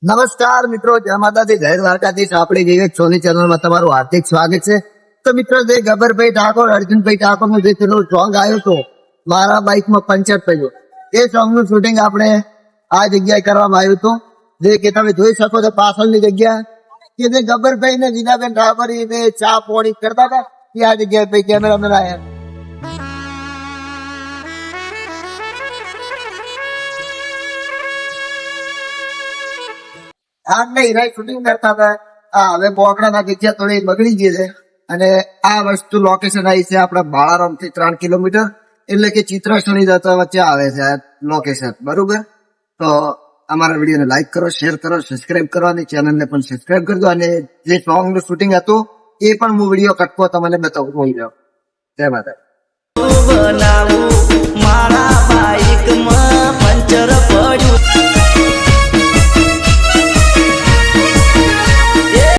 નમસ્કાર મિત્રો, જય માતાજી, જય દ્વારકાધીશ. આપણી વિવેક સોની ચેનલમાં તમારું હાર્દિક સ્વાગત છે. તો મિત્રો, જે ગબ્બરભાઈ ઠાકોર, અર્જુનભાઈ ઠાકોર નું જે પેલું સોંગ આવ્યું હતું, મારા બાઇકમાં પંચર પડ્યું, એ સોંગ નું શૂટિંગ આપણે આ જગ્યાએ કરવામાં આવ્યું હતું. જે કે તમે જોઈ શકો છો પાછળની જગ્યા, કે જે ગબ્બરભાઈ ને વિનાબેન ઠાકોર ને ચા પોણી કરતા હતા, એ આ જગ્યાએ ભાઈ કેમેરામેન આવ્યા. આમને હીરા શૂટિંગ કરતા હતા. હવે બોકડાના જગ્યા થોડી બગડી ગઈ છે, અને આ વસ્તુ લોકેશન આવી છે આપણા બાળારામ થી 3 કિલોમીટર, એટલે કે ચિત્રાસણી વચ્ચે આવે છે આ લોકેશન. બરોબર, તો અમારા વિડીયોને લાઈક કરો, શેર કરો, સબસ્ક્રાઇબ કરો, અને ચેનલને પણ સબસ્ક્રાઇબ કરજો. અને જે સોંગ નું શૂટિંગ હતું એ પણ હું વિડીયો કટકો તમને બતાવું. જય માતા. મારા બાઈકમાં પંચર પડ્યું.